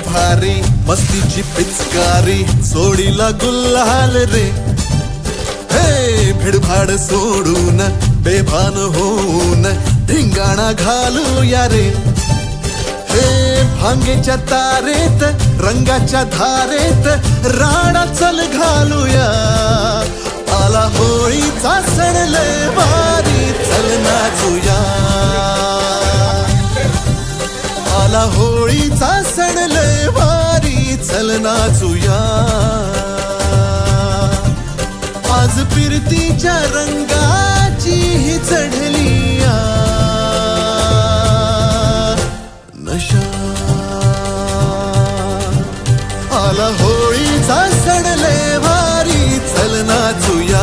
भारी मस्तीची पिचकारी सोडीला गुल्हाल रे हे भिडभाड सोडून बेभान होऊन धिंगाणा घालूया रे हे भांगेच्या तारेत रंगाच्या धारेत राडा चल घालूया आला होळीचा सण लय भारी चल नाचूया आला होळीचा सण लय भारी चल नाचूया आज फिरतीच्या रंगाची ही चढलिया नशा आला होळीचा सण लय भारी चल नाचूया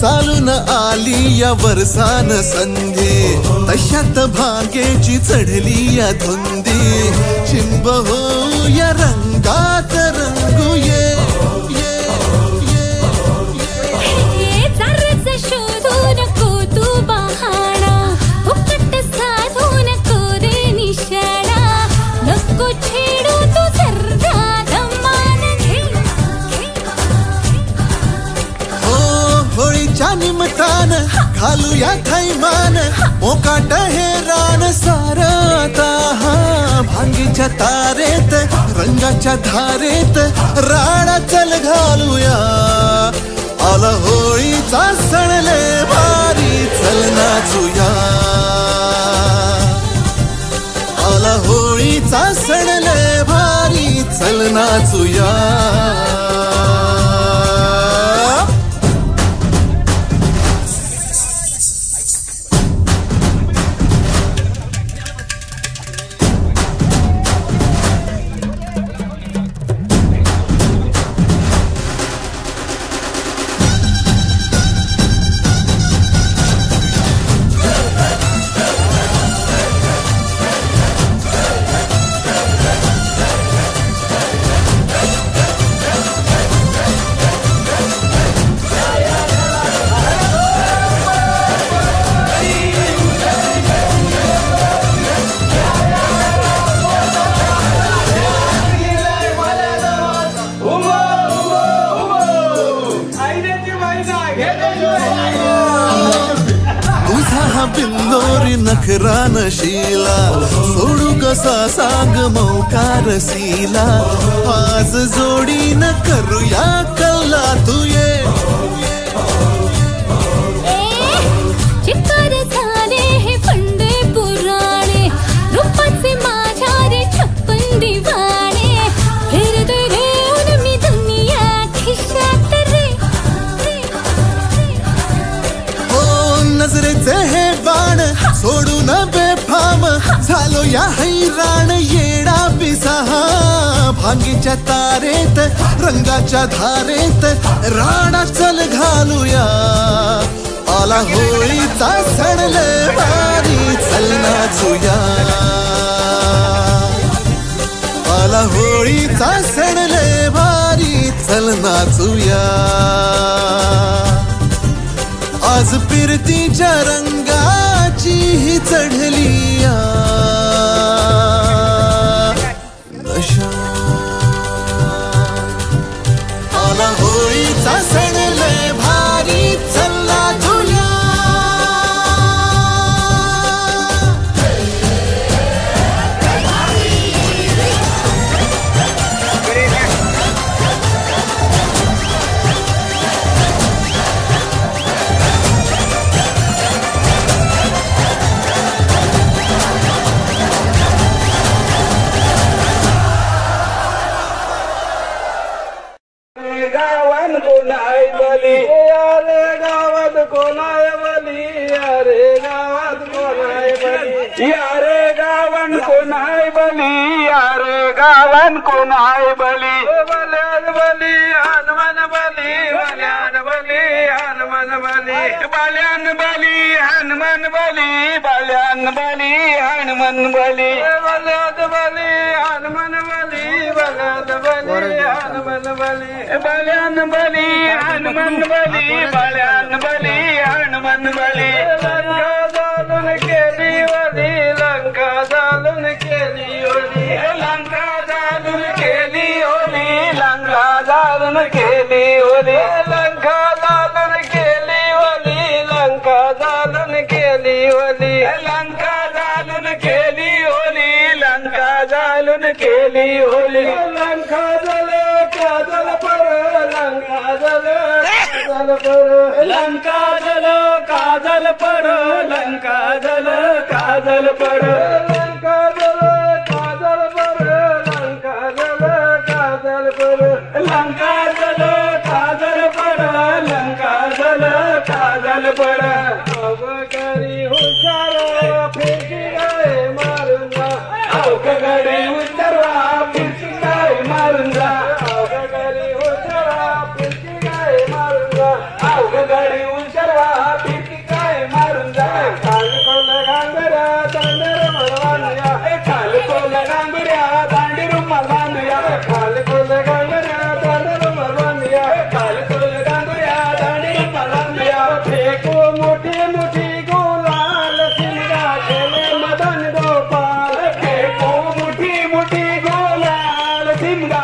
चालून आली या वर्षान संधी तशात भाग्याची चढली या धुंदी चिंब हो या रंगात रंगूये शोधू नको तू बहाणा फुकट साधू नको रे निशाणा नको छेडू तू सर्रा होळीच्या निमतान घालूया थैमान मोकाट हे रान सारता भांगीच्या तारेत रंगाच्या धारेत राडा चल घालूया आला होळीचा सण लय भारी चल नाचूया आला होळीचा सण लय भारी चल नाचूया बिल्लोरी नखरा नशीला सोडू कसा सांग मौकार सीला आज जोडी न करूया कल्ला तू ये चित्तर झाले हे फंडे पुराणे रूपाचे माझ्या रे छप्पन दिवाणे फिरते घेऊन मी दुनिया खिशात रे हो नजरेचे हे बाण सोडून बेफाम झालो या हैराण येडा पिसाहा भांगीच्या तारेत रंगाच्या धारेत राडा चल घालूया आला होळीचा सण लय भारी चल नाचूया आला होळीचा सण लय भारी चल नाचूया आज फिरतीच्या रंगाची ही चढलिया नशा आला होळीचा सण लय भारी चल नाचूया बली यारे गावात कोणाय बली यारे गावात कोणाय बली यारे गावन कोणाय बली यारे गावन कोणाय बली बल्यान बली हनुमान बली बल्यान बली हनुमान बली बल्यान बली हनुमान बली बल्यान बली हनुमान बली बल्यान बली हनुमान बली बल्यान बली हनुमान बली बल्यान बली हनुमान बली बल्यान बली हनुमान बली लंका जालून केली ओली लंका जालून केली ओली लंका जालून केली ओली लंका जालून केली ओली लंका जालून केली ओली लंका जालून केली ओली लंका जालून केली ओली लंका जल काजल पर लंका जल काजल पर लंका जल काजल पर लंका जल काजल पर लंका जल काजल पर लंका जल काजल पर लंका जल काजल पर लंका जल काजल पर अवघडी हुशार फिरकी गाय मारून जा अवघडी हुशार फिरकी गाय मारून जा अवघडी हुशार फिरकी गाय मारून जा अवघडी हुशार फिरकी गाय मारून जा काल कोल गांगऱ्या दांडर मरवानुया काल कोल गांगऱ्या दांडी रुमाल बांधूया काल कोल गांगऱ्या दांडर मरवानुया काल कोल गांगऱ्या दांडी रुमाल बांधूया फेको मोठी मोठी गोलाल सिंगा खेले मदन गोपाल फेको मोठी मोठी गोलाल सिंगा